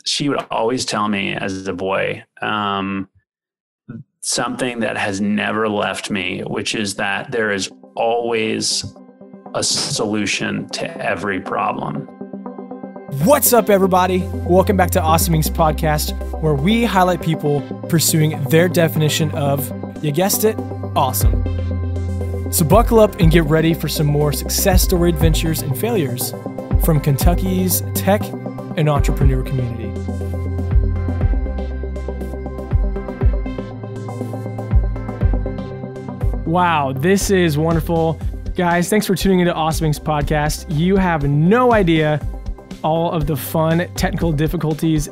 she would always tell me as a boy, something that has never left me, which is that there is always a solution to every problem. What's up, everybody? Welcome back to Awesome Inc.'s podcast, where we highlight people pursuing their definition of, you guessed it, awesome. So buckle up and get ready for some more success story adventures and failures from Kentucky's tech and entrepreneur community. Wow, this is wonderful. Guys, thanks for tuning into Awesome Inc.'s podcast. You have no idea all of the fun technical difficulties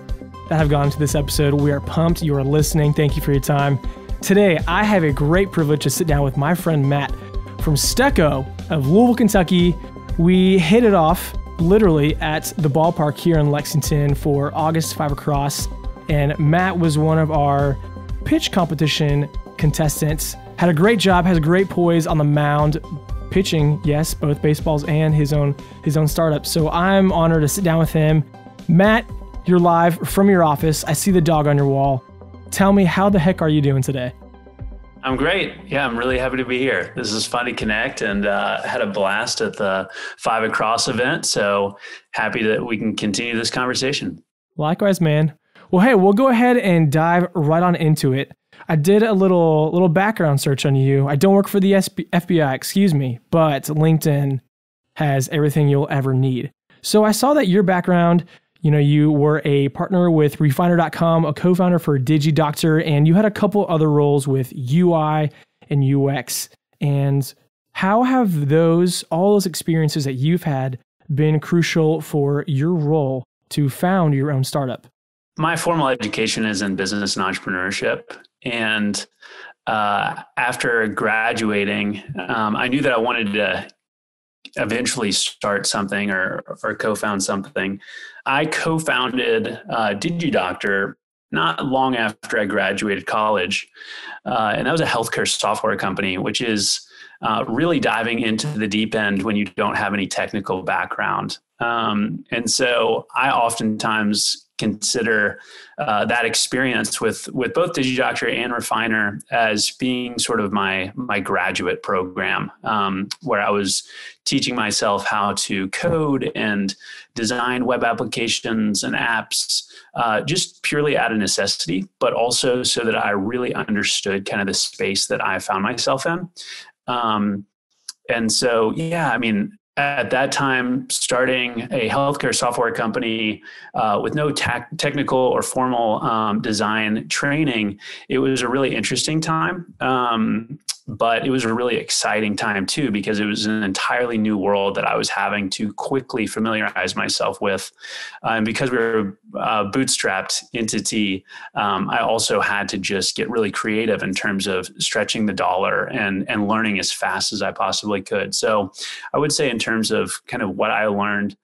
that have gone into this episode. We are pumped you are listening. Thank you for your time. Today, I have a great privilege to sit down with my friend Matt from Stucco of Louisville, Kentucky. We hit it off literally at the ballpark here in Lexington for August 5 Across, and Matt was one of our pitch competition contestants. Had a great job, has a great poise on the mound, pitching, yes, both baseballs and his own startup. So I'm honored to sit down with him. Matt, you're live from your office. I see the dog on your wall. Tell me, how the heck are you doing today? I'm great. Yeah, I'm really happy to be here. This is fun to connect, and had a blast at the 5 Across event. So happy that we can continue this conversation. Likewise, man. Well, hey, we'll go ahead and dive right on into it. I did a little background search on you. I don't work for the FBI, but LinkedIn has everything you'll ever need. So I saw that your background, you were a partner with Refiner.com, a co-founder for DigiDoctor, and you had a couple other roles with UI and UX. And how have all those experiences that you've had been crucial for your role to found your own startup? My formal education is in business and entrepreneurship. And after graduating, I knew that I wanted to eventually start something or co-found something. I co-founded DigiDoctor not long after I graduated college. And that was a healthcare software company, which is really diving into the deep end when you don't have any technical background. And so I oftentimes consider that experience with both DigiDoctor and Refiner as being sort of my graduate program, where I was teaching myself how to code and design web applications and apps, just purely out of necessity, but also so that I really understood kind of the space that I found myself in. And so, yeah, at that time, starting a healthcare software company with no technical or formal design training, it was a really interesting time. But it was a really exciting time too, because it was an entirely new world that I was having to quickly familiarize myself with. And because we were a bootstrapped entity, I also had to just get really creative in terms of stretching the dollar and learning as fast as I possibly could. So I would say in terms of kind of what I learned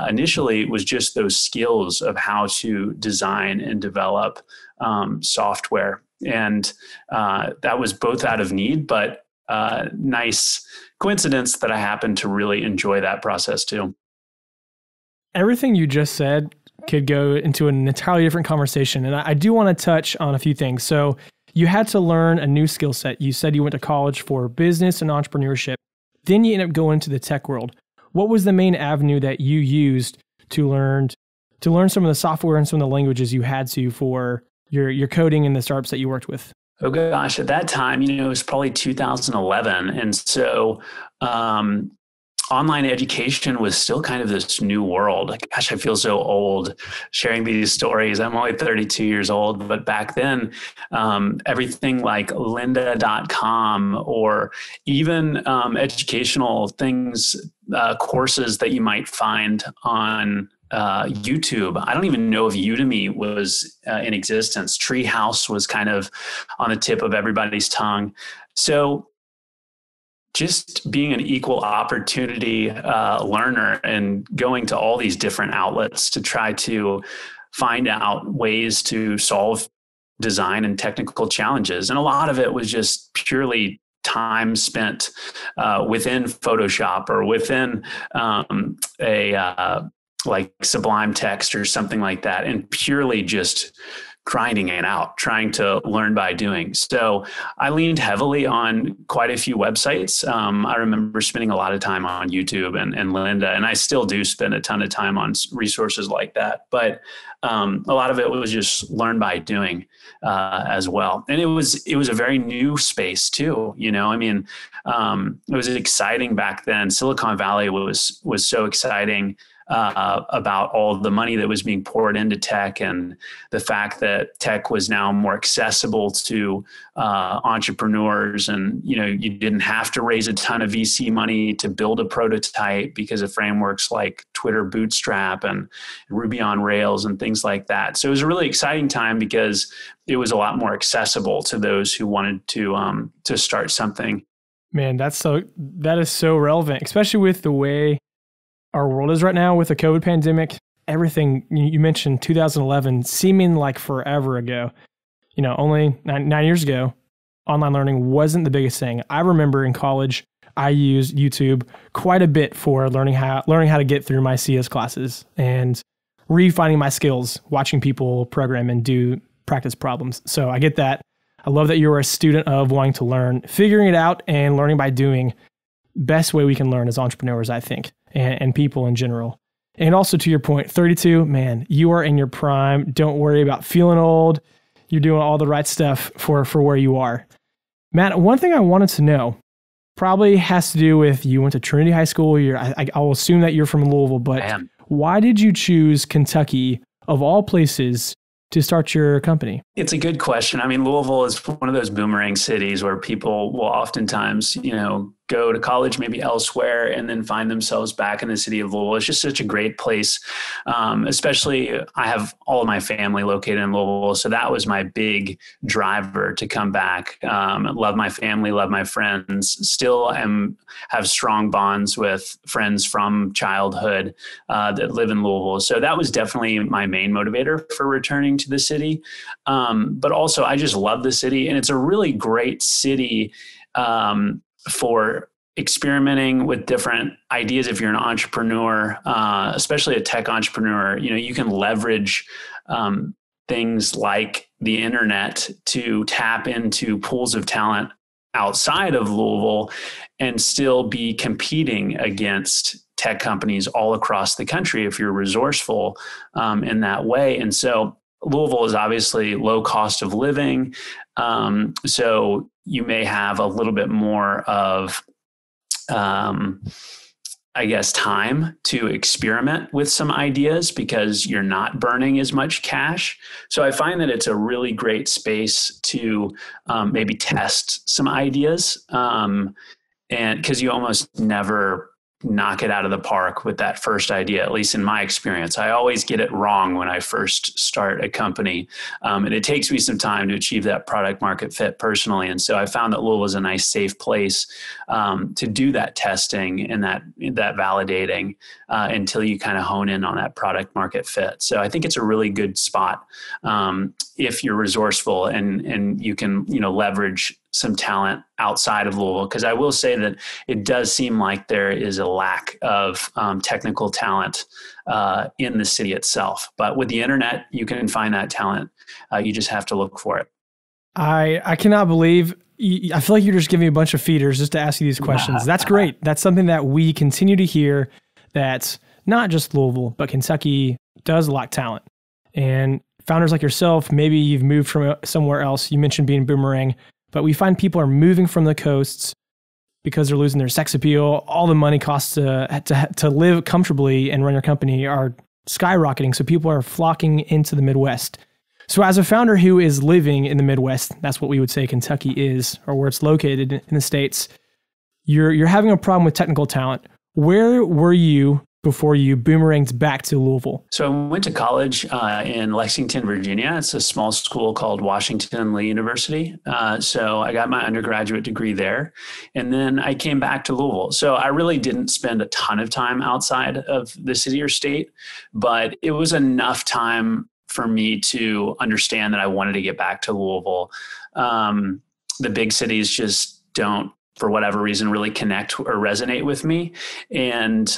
initially was just those skills of how to design and develop software. And that was both out of need, but nice coincidence that I happened to really enjoy that process too. Everything you just said could go into an entirely different conversation. And I do want to touch on a few things. So you had to learn a new skill set. You said you went to college for business and entrepreneurship. Then you ended up going to the tech world. What was the main avenue that you used to learn some of the software and some of the languages you had to for your coding and the startups that you worked with? Oh gosh, at that time, it was probably 2011. And so online education was still kind of this new world. Gosh, I feel so old sharing these stories. I'm only 32 years old, but back then, everything like lynda.com or even educational things, courses that you might find on YouTube. I don't even know if Udemy was in existence. Treehouse was kind of on the tip of everybody's tongue. So just being an equal opportunity learner and going to all these different outlets to try to find out ways to solve design and technical challenges. And a lot of it was just purely time spent within Photoshop or within like Sublime Text or something like that, and purely just grinding it out, trying to learn by doing. So I leaned heavily on quite a few websites. I remember spending a lot of time on YouTube and Lynda, and I still do spend a ton of time on resources like that. But a lot of it was just learn by doing as well. And it was a very new space too. I mean, it was exciting back then. Silicon Valley was so exciting. About all the money that was being poured into tech, and the fact that tech was now more accessible to entrepreneurs. And, you didn't have to raise a ton of VC money to build a prototype because of frameworks like Twitter Bootstrap and Ruby on Rails and things like that. So it was a really exciting time because it was a lot more accessible to those who wanted to start something. Man, that is so relevant, especially with the way our world is right now with the COVID pandemic. Everything you mentioned, 2011, seeming like forever ago, only 9 years ago, online learning wasn't the biggest thing. I remember in college, I used YouTube quite a bit for learning how to get through my CS classes and refining my skills, watching people program and do practice problems. So I get that. I love that you're a student of wanting to learn, figuring it out and learning by doing. Best way we can learn as entrepreneurs, I think, and people in general. And also to your point, 32, man, you are in your prime. Don't worry about feeling old. You're doing all the right stuff for where you are. Matt, one thing I wanted to know probably has to do with you went to Trinity High School. I'll assume that you're from Louisville, but why did you choose Kentucky, of all places, to start your company? It's a good question. I mean, Louisville is one of those boomerang cities where people will oftentimes, go to college maybe elsewhere and then find themselves back in the city of Louisville. It's just such a great place. Especially I have all of my family located in Louisville. So that was my big driver to come back. Love my family, love my friends, still have strong bonds with friends from childhood that live in Louisville. So that was definitely my main motivator for returning to the city. But also I just love the city, and it's a really great city for experimenting with different ideas. If you're an entrepreneur, especially a tech entrepreneur, you can leverage things like the internet to tap into pools of talent outside of Louisville and still be competing against tech companies all across the country if you're resourceful in that way. And so Louisville is obviously low cost of living. So you may have a little bit more of, time to experiment with some ideas because you're not burning as much cash. So I find that it's a really great space to maybe test some ideas. And because you almost never knock it out of the park with that first idea, at least in my experience. I always get it wrong when I first start a company. And it takes me some time to achieve that product market fit personally. And so I found that Louisville was a nice, safe place to do that testing and that validating until you kind of hone in on that product market fit. So I think it's a really good spot if you're resourceful and you can, leverage some talent outside of Louisville. Because I will say that it does seem like there is a lack of technical talent in the city itself. But with the internet, you can find that talent. You just have to look for it. I cannot believe, I feel like you're just giving me a bunch of feeders just to ask you these questions. That's great. That's something that we continue to hear, that not just Louisville, but Kentucky does lack talent. And founders like yourself, maybe you've moved from somewhere else. You mentioned being boomerang. But we find people are moving from the coasts because they're losing their sex appeal. All the money costs to live comfortably and run your company are skyrocketing. So people are flocking into the Midwest. So as a founder who is living in the Midwest, that's what we would say Kentucky is, or where it's located in the States, you're having a problem with technical talent. Where were you before you boomeranged back to Louisville? So I went to college in Lexington, Virginia. It's a small school called Washington Lee University. So I got my undergraduate degree there. And then I came back to Louisville. So I really didn't spend a ton of time outside of the city or state, but it was enough time for me to understand that I wanted to get back to Louisville. The big cities just don't, for whatever reason, really connect or resonate with me. And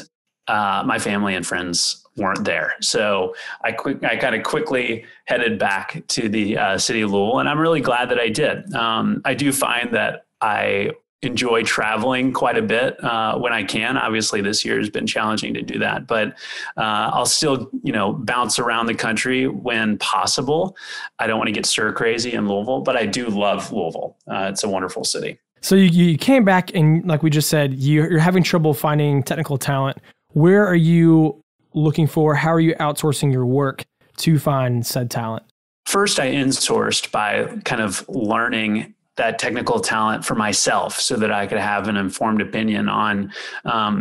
my family and friends weren't there. So I kind of quickly headed back to the city of Louisville, and I'm really glad that I did. I do find that I enjoy traveling quite a bit when I can. Obviously, this year has been challenging to do that, but I'll still, bounce around the country when possible. I don't want to get stir crazy in Louisville, but I do love Louisville. It's a wonderful city. So you came back and, like we just said, you're having trouble finding technical talent. Where are you looking for? How are you outsourcing your work to find said talent? First, I insourced by kind of learning that technical talent for myself so that I could have an informed opinion on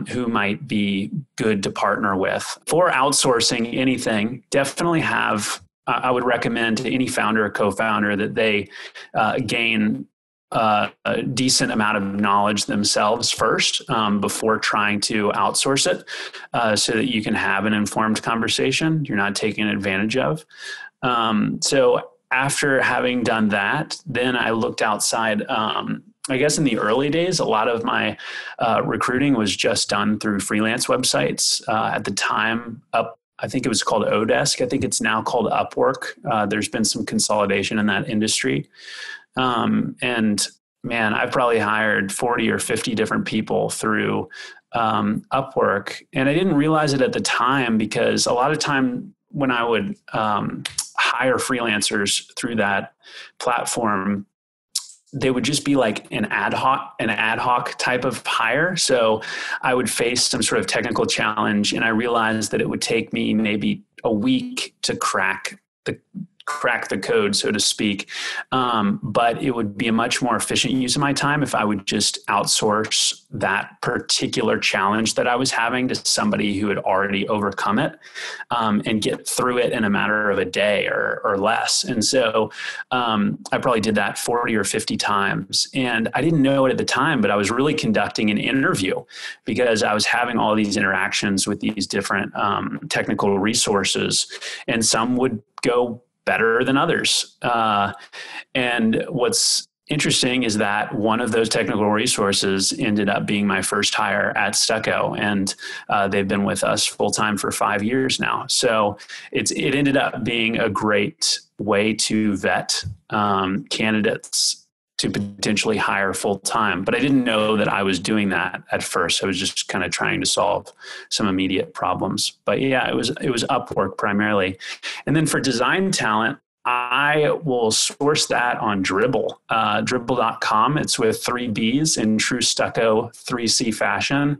who might be good to partner with. For outsourcing anything, definitely I would recommend to any founder or co-founder that they gain a decent amount of knowledge themselves first before trying to outsource it so that you can have an informed conversation you're not taken advantage of. So after having done that, then I looked outside. I guess in the early days, a lot of my recruiting was just done through freelance websites. At the time, I think it was called Odesk. I think it's now called Upwork. There's been some consolidation in that industry. And man, I've probably hired 40 or 50 different people through Upwork. And I didn't realize it at the time because a lot of time when I would hire freelancers through that platform, they would just be like an ad hoc type of hire. So I would face some sort of technical challenge, and I realized that it would take me maybe a week to crack the code, so to speak. But it would be a much more efficient use of my time if I would just outsource that particular challenge that I was having to somebody who had already overcome it and get through it in a matter of a day or less. And so I probably did that 40 or 50 times. And I didn't know it at the time, but I was really conducting an interview because I was having all these interactions with these different technical resources, and some would go better than others. And what's interesting is that one of those technical resources ended up being my first hire at Stucco, and they've been with us full time for 5 years now. So it ended up being a great way to vet candidates to potentially hire full time. But I didn't know that I was doing that at first. I was just kind of trying to solve some immediate problems. But yeah, it was Upwork primarily. And then for design talent, I will source that on Dribbble, Dribbble.com. It's with 3 Bs in true Stucco 3C fashion.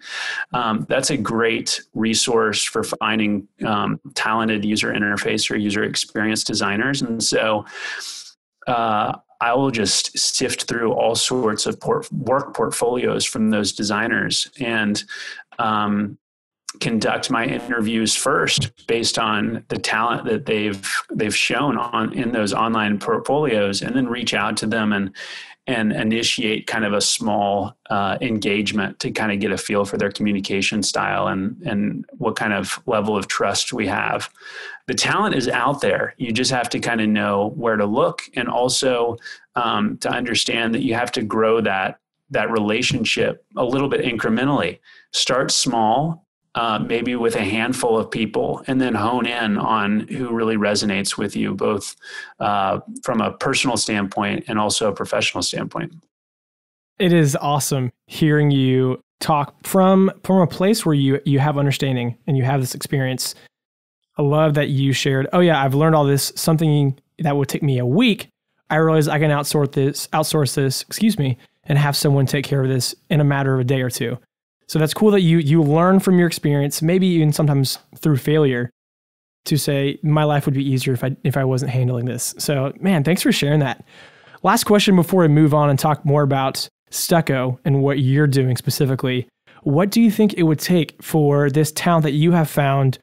That's a great resource for finding talented user interface or user experience designers. And so I will just sift through all sorts of work portfolios from those designers and conduct my interviews first based on the talent that they've shown in those online portfolios, and then reach out to them and initiate kind of a small engagement to kind of get a feel for their communication style and what kind of level of trust we have. The talent is out there. You just have to kind of know where to look, and also to understand that you have to grow that relationship a little bit incrementally. Start small, maybe with a handful of people, and then hone in on who really resonates with you, both from a personal standpoint and also a professional standpoint. It is awesome hearing you talk from a place where you have understanding and you have this experience. I love that you shared, oh yeah, I've learned all this, something that would take me a week. I realize I can outsource this, and have someone take care of this in a matter of a day or two. So that's cool that you learn from your experience, maybe even sometimes through failure, to say my life would be easier if I wasn't handling this. So man, thanks for sharing that. Last question before we move on and talk more about Stucco and what you're doing specifically. What do you think it would take for this talent that you have found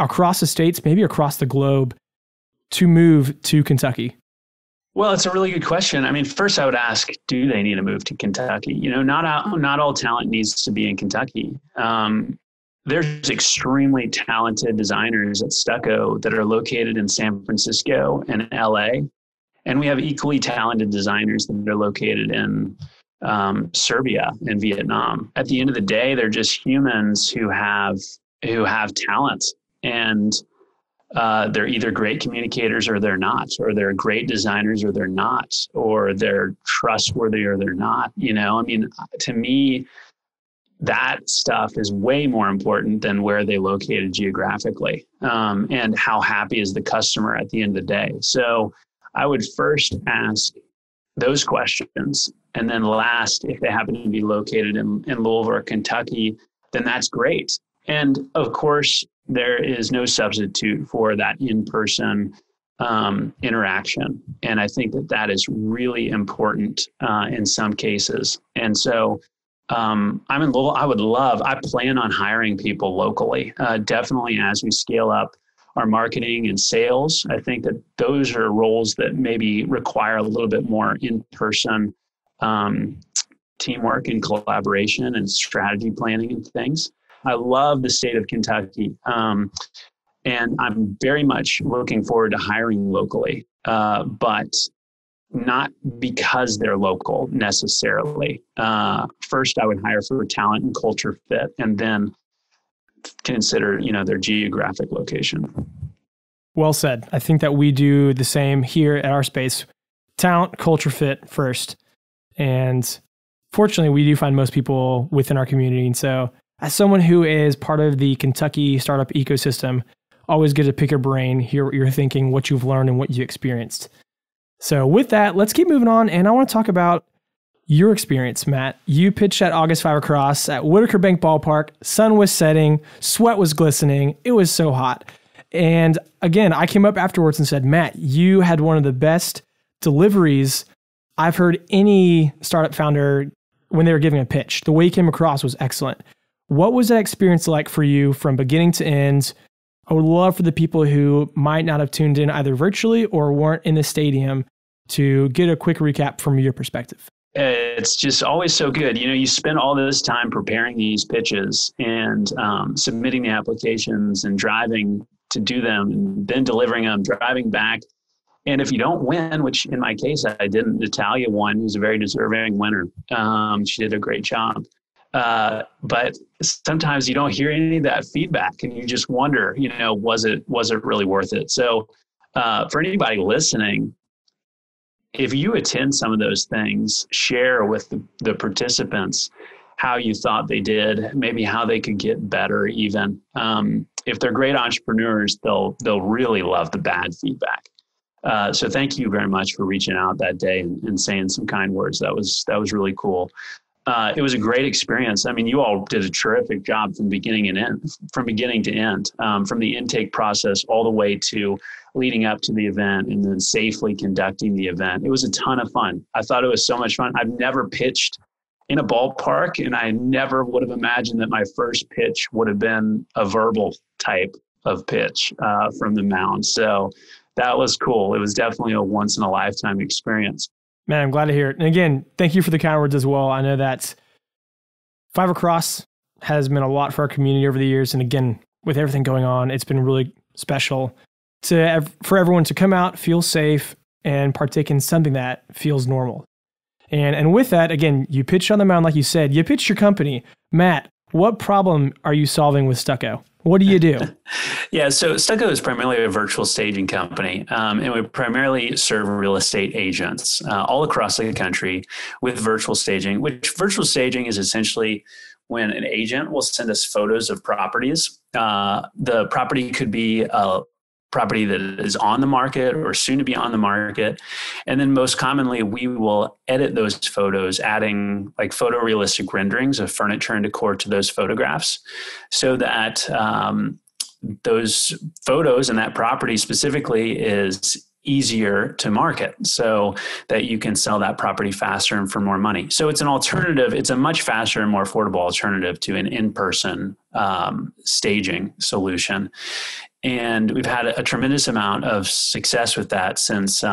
across the states, maybe across the globe, to move to Kentucky? Well, it's a really good question. I mean, first I would ask, do they need to move to Kentucky? Not all talent needs to be in Kentucky. There's extremely talented designers at Stucco that are located in San Francisco and LA. And we have equally talented designers that are located in Serbia and Vietnam. At the end of the day, they're just humans who have who have talent, and they're either great communicators or they're not, or they're great designers or they're not, or they're trustworthy or they're not. I mean, to me, that stuff is way more important than where they located geographically, and how happy is the customer at the end of the day. So I would first ask those questions. And then last, if they happen to be located in Louisville or Kentucky, then that's great. And of course, there is no substitute for that in-person interaction. And I think that is really important in some cases. And so I'm in Louisville. I plan on hiring people locally, definitely as we scale up our marketing and sales. I think that those are roles that maybe require a little bit more in-person teamwork and collaboration and strategy planning and things. I love the state of Kentucky. And I'm very much looking forward to hiring locally, but not because they're local necessarily. First, I would hire for talent and culture fit, and then consider, their geographic location. Well said. I think that we do the same here at our space. Talent, culture fit first. And fortunately, we do find most people within our community. And so as someone who is part of the Kentucky startup ecosystem, always get to pick your brain, hear what you're thinking, what you've learned, and what you experienced. So with that, let's keep moving on. And I want to talk about your experience, Matt. You pitched at August 5 Across at Whitaker Bank Ballpark. Sun was setting, sweat was glistening. It was so hot. And again, I came up afterwards and said, Matt, you had one of the best deliveries I've heard any startup founder when they were giving a pitch. The way you came across was excellent. What was that experience like for you from beginning to end? I would love for the people who might not have tuned in either virtually or weren't in the stadium to get a quick recap from your perspective. It's just always so good. You spend all this time preparing these pitches and submitting the applications and driving to do them and then delivering them, driving back. And if you don't win, which in my case, I didn't, Natalia won, who's a very deserving winner. She did a great job. But sometimes you don't hear any of that feedback and you just wonder, was it really worth it? So for anybody listening, if you attend some of those things, share with the participants how you thought they did, maybe how they could get better even. If they're great entrepreneurs, they'll really love the bad feedback. So thank you very much for reaching out that day and saying some kind words. That was really cool. It was a great experience. I mean, you all did a terrific job from beginning to end, from the intake process all the way to leading up to the event and then safely conducting the event. It was a ton of fun. I thought it was so much fun. I've never pitched in a ballpark, and I never would have imagined that my first pitch would have been a verbal type of pitch from the mound. So that was cool. It was definitely a once in a lifetime experience. Man, I'm glad to hear it. And again, thank you for the kind words as well. I know that 5 Across has meant a lot for our community over the years. And again, with everything going on, it's been really special for everyone to come out, feel safe, and partake in something that feels normal. And with that, again, you pitched on the mound, like you said, you pitched your company. Matt, what problem are you solving with Stucco? What do you do? Yeah, so Stucco is primarily a virtual staging company, and we primarily serve real estate agents all across the country with virtual staging, which virtual staging is essentially when an agent will send us photos of properties. The property could be a property that is on the market or soon to be on the market. And then most commonly, we will edit those photos, adding like photorealistic renderings of furniture and decor to those photographs so that those photos and that property specifically is easier to market so that you can sell that property faster and for more money. So it's an alternative. It's a much faster and more affordable alternative to an in-person staging solution. And we've had a tremendous amount of success with that since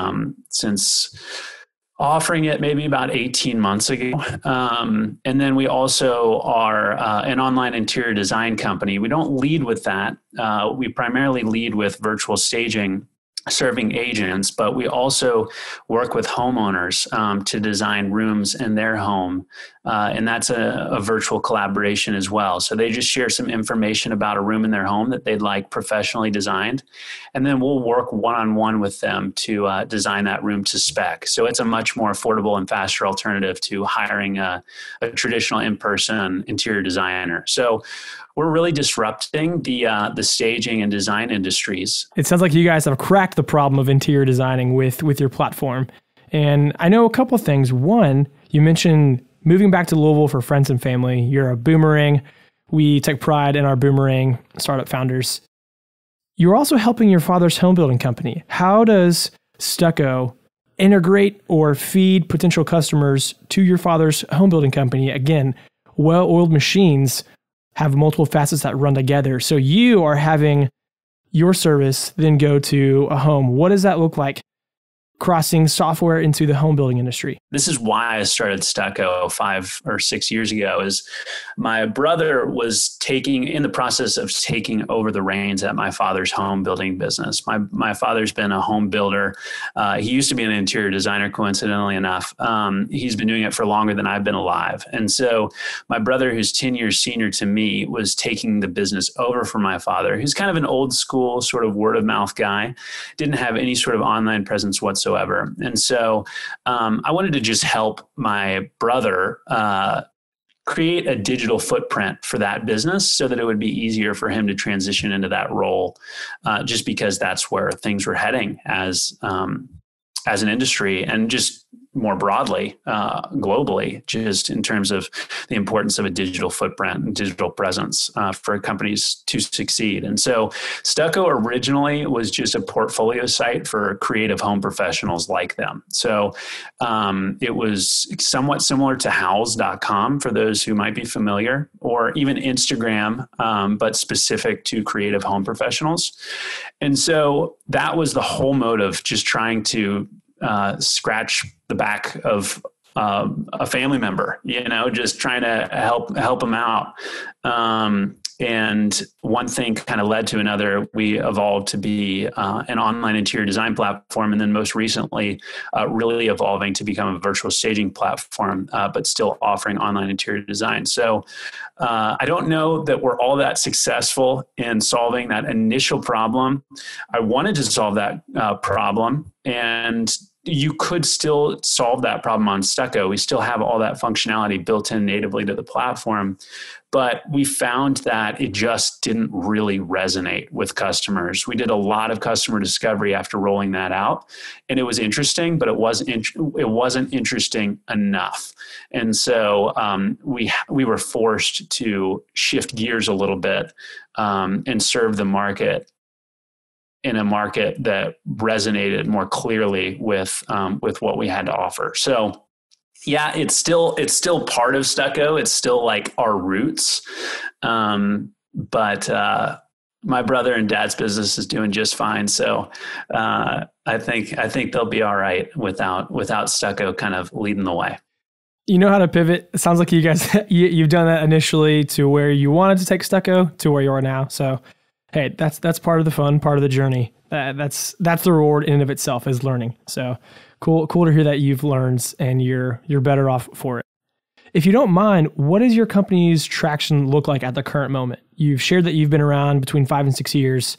offering it maybe about 18 months ago. And then we also are an online interior design company. We don't lead with that. We primarily lead with virtual staging serving agents, but we also work with homeowners to design rooms in their home. And that's a virtual collaboration as well. So they just share some information about a room in their home that they'd like professionally designed. And then we'll work one-on-one with them to design that room to spec. So it's a much more affordable and faster alternative to hiring a traditional in-person interior designer. So we're really disrupting the staging and design industries. It sounds like you guys have cracked the problem of interior designing with your platform. And I know a couple of things. One, you mentioned moving back to Louisville for friends and family. You're a boomerang. We take pride in our boomerang startup founders. You're also helping your father's home building company. How does Stucco integrate or feed potential customers to your father's home building company? Again, well-oiled machines have multiple facets that run together. So you are having your service then go to a home. What does that look like crossing software into the home building industry? This is why I started Stucco 5 or 6 years ago. Is my brother was in the process of taking over the reins at my father's home building business. My father's been a home builder. He used to be an interior designer, coincidentally enough. He's been doing it for longer than I've been alive. And so my brother, who's 10 years senior to me, was taking the business over from my father, who's kind of an old school sort of word of mouth guy, didn't have any sort of online presence whatsoever. And so I wanted to just help my brother create a digital footprint for that business so that it would be easier for him to transition into that role, just because that's where things were heading as an industry and just more broadly, globally, just in terms of the importance of a digital footprint and digital presence for companies to succeed. And so Stucco originally was just a portfolio site for creative home professionals like them. So it was somewhat similar to house.com for those who might be familiar, or even Instagram, but specific to creative home professionals. And so that was the whole motive, just trying to scratch the back of a family member, just trying to help them out. And one thing kind of led to another. We evolved to be an online interior design platform, and then most recently, really evolving to become a virtual staging platform, but still offering online interior design. So I don't know that we're all that successful in solving that initial problem. I wanted to solve that problem, and you could still solve that problem on Stucco. We still have all that functionality built in natively to the platform, but we found that it just didn't really resonate with customers. We did a lot of customer discovery after rolling that out, and it was interesting, but it wasn't interesting enough. And so we were forced to shift gears a little bit and serve the market in a market that resonated more clearly with what we had to offer. So yeah, it's still part of Stucco. It's still like our roots. But my brother and dad's business is doing just fine. So I think they'll be all right without Stucco kind of leading the way. You know how to pivot. It sounds like you guys, you've done that initially to where you wanted to take Stucco to where you are now. So hey, that's part of the fun, part of the journey. That's the reward in and of itself, is learning. So cool to hear that you've learned and you're better off for it. If you don't mind, what does your company's traction look like at the current moment? You've shared that you've been around between 5 and 6 years,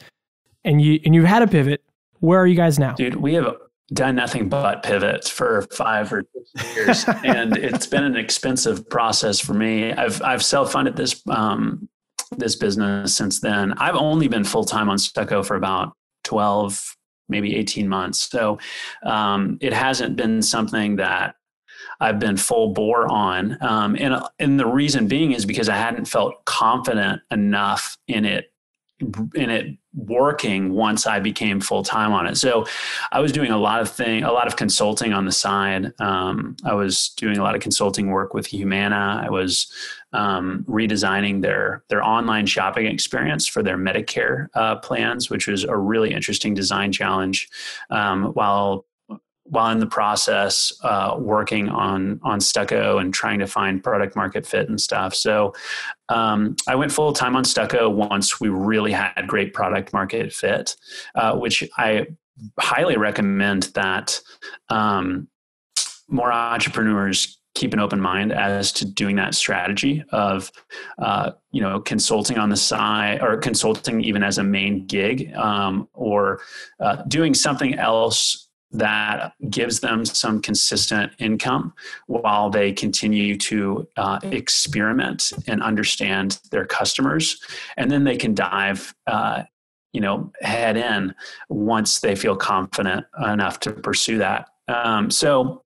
and you've had a pivot. Where are you guys now? Dude, we have done nothing but pivots for 5 or 6 years, and it's been an expensive process for me. I've self-funded this business since then. I've only been full-time on Stucco for about 12, maybe 18 months. So it hasn't been something that I've been full bore on. And the reason being is because I hadn't felt confident enough in it working once I became full-time on it. So I was doing a lot of consulting on the side. I was doing a lot of consulting work with Humana. I was redesigning their online shopping experience for their Medicare plans, which was a really interesting design challenge, while in the process working on Stucco and trying to find product market fit and stuff. So I went full time on Stucco once we really had great product market fit, which I highly recommend that more entrepreneurs keep an open mind as to doing that strategy of, consulting on the side, or consulting even as a main gig, or doing something else that gives them some consistent income while they continue to experiment and understand their customers. And then they can dive, head in once they feel confident enough to pursue that. So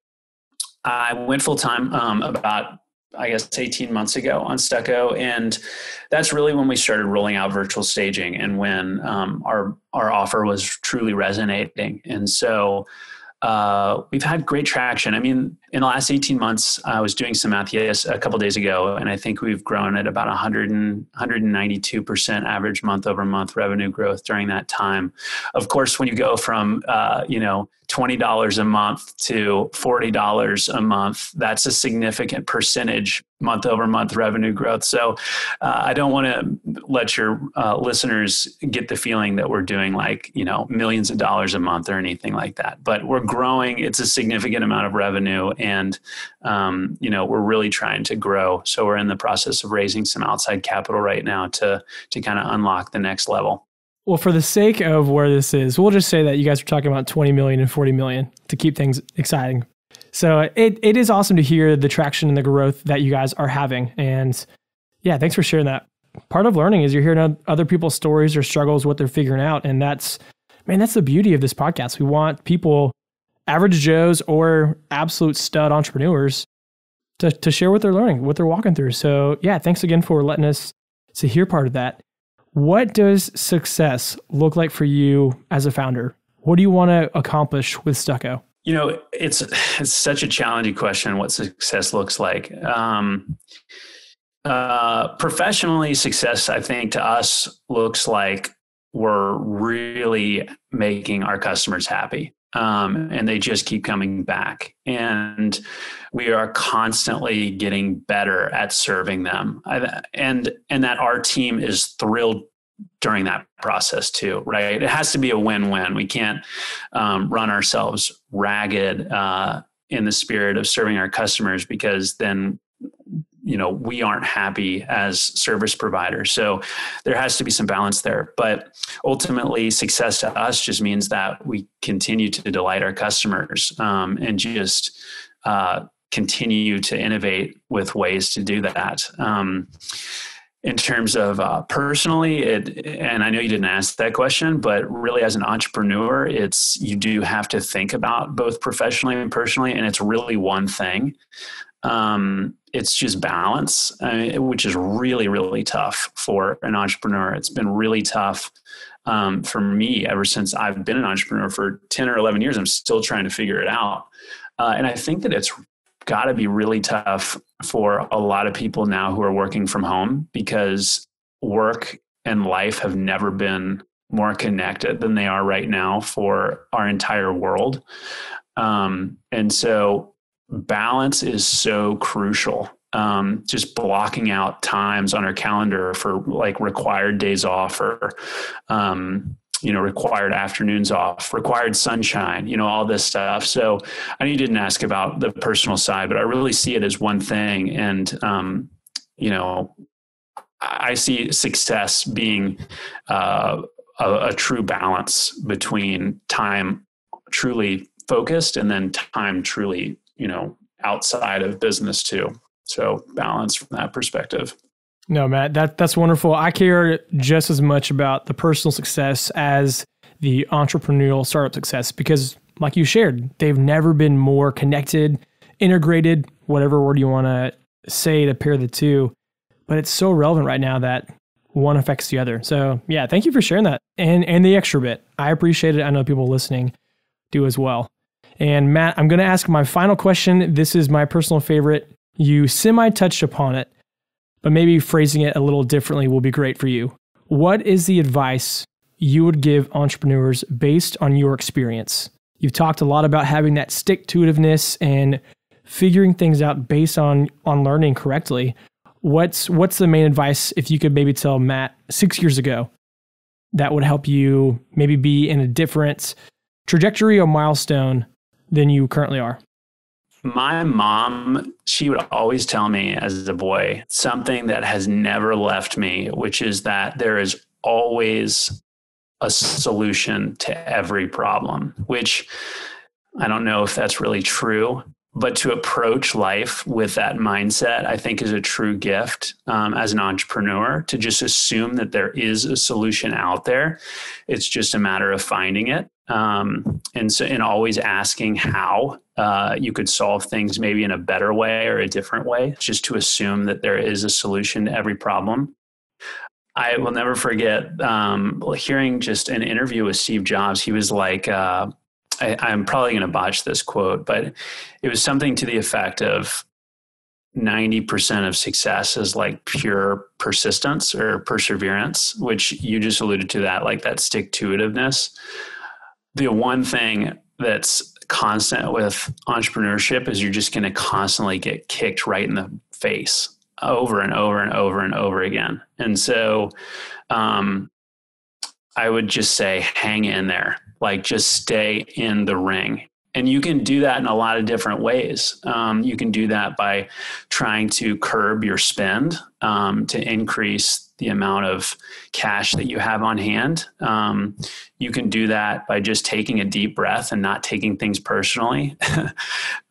I went full time about, 18 months ago on Stucco. And that's really when we started rolling out virtual staging, and when our offer was truly resonating. And so we've had great traction. I mean, in the last 18 months, I was doing some math a couple of days ago, and I think we've grown at about 192% average month over month revenue growth during that time. Of course, when you go from, $20 a month to $40 a month, that's a significant percentage month over month revenue growth. So I don't want to let your listeners get the feeling that we're doing millions of dollars a month or anything like that, but we're growing. It's a significant amount of revenue, and we're really trying to grow. So we're in the process of raising some outside capital right now to kind of unlock the next level. Well, for the sake of where this is, we'll just say that you guys are talking about 20 million and 40 million to keep things exciting. So it is awesome to hear the traction and the growth that you guys are having. And yeah, thanks for sharing that. Part of learning is you're hearing other people's stories or struggles, what they're figuring out. And that's the beauty of this podcast. We want people, average Joes or absolute stud entrepreneurs, to share what they're learning, what they're walking through. So yeah, thanks again for letting us to hear part of that. What does success look like for you as a founder? What do you want to accomplish with Stucco? It's such a challenging question, what success looks like. Professionally, success, I think, to us looks like we're really making our customers happy. And they just keep coming back. And we are constantly getting better at serving them. And that our team is thrilled during that process too, right? It has to be a win-win. We can't run ourselves ragged in the spirit of serving our customers, because then we aren't happy as service providers. So there has to be some balance there. But ultimately, success to us just means that we continue to delight our customers, and just continue to innovate with ways to do that. In terms of personally, and I know you didn't ask that question, but really as an entrepreneur, you do have to think about both professionally and personally, and it's really one thing. It's just balance, which is really, really tough for an entrepreneur. It's been really tough for me ever since I've been an entrepreneur for 10 or 11 years. I'm still trying to figure it out. And I think that it's got to be really tough for a lot of people now who are working from home, because work and life have never been more connected than they are right now for our entire world. And so balance is so crucial. Just blocking out times on our calendar for required days off, or, required afternoons off, required sunshine, all this stuff. So I know you didn't ask about the personal side, but I really see it as one thing. And, I see success being a true balance between time truly focused and then time truly, outside of business too. So balance from that perspective. No, Matt, that's wonderful. I care just as much about the personal success as the entrepreneurial startup success, because like you shared, they've never been more connected, integrated, whatever word you want to say to pair the two. But it's so relevant right now that one affects the other. So yeah, thank you for sharing that. And the extra bit. I appreciate it. I know people listening do as well. And Matt, I'm going to ask my final question. This is my personal favorite. You semi-touched upon it, but maybe phrasing it a little differently will be great for you. What is the advice you would give entrepreneurs based on your experience? You've talked a lot about having that stick-to-itiveness and figuring things out based on learning correctly. What's the main advice, if you could maybe tell Matt 6 years ago, that would help you maybe be in a different trajectory or milestone than you currently are? My mom, she would always tell me as a boy something that has never left me, which is that there is always a solution to every problem, which I don't know if that's really true, but to approach life with that mindset, I think is a true gift as an entrepreneur, to just assume that there is a solution out there. It's just a matter of finding it. And always asking how you could solve things maybe in a better way or a different way, just to assume that there is a solution to every problem. I will never forget hearing just an interview with Steve Jobs. He was like, I'm probably going to botch this quote, but it was something to the effect of 90% of success is like pure persistence or perseverance, which you just alluded to that, like that stick-to-itiveness. The one thing that's constant with entrepreneurship is you're just going to constantly get kicked right in the face over and over and over and over again. And so I would just say, hang in there, like just stay in the ring. And you can do that in a lot of different ways. You can do that by trying to curb your spend to increase the amount of cash that you have on hand. You can do that by just taking a deep breath and not taking things personally.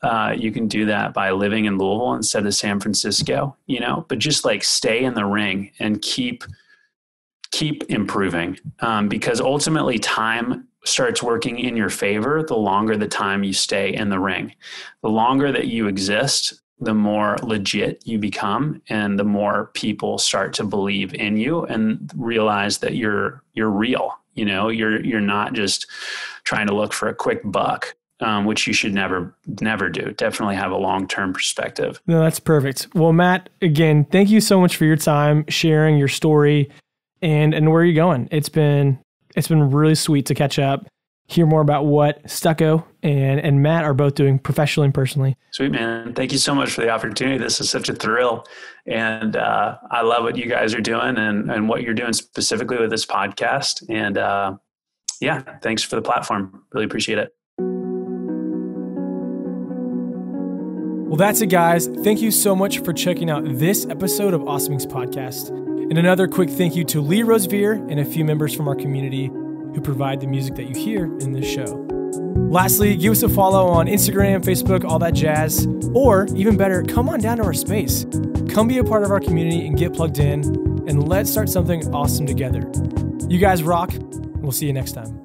You can do that by living in Louisville instead of San Francisco, but just like stay in the ring and keep improving, because ultimately time starts working in your favor the longer the time you stay in the ring. The longer that you exist, the more legit you become, and the more people start to believe in you and realize that you're real. You're not just trying to look for a quick buck, which you should never do. Definitely have a long-term perspective. No, that's perfect. Well, Matt, again, thank you so much for your time, sharing your story and where you're going. It's been really sweet to catch up, hear more about what Stucco and Matt are both doing professionally and personally. Sweet, man. Thank you so much for the opportunity. This is such a thrill. And I love what you guys are doing and what you're doing specifically with this podcast. And thanks for the platform. Really appreciate it. Well, that's it, guys. Thank you so much for checking out this episode of Awesomings Podcast. And another quick thank you to Lee Rosevere and a few members from our community who provide the music that you hear in this show. Lastly, give us a follow on Instagram, Facebook, all that jazz. Or even better, come on down to our space. Come be a part of our community and get plugged in, and let's start something awesome together. You guys rock, and we'll see you next time.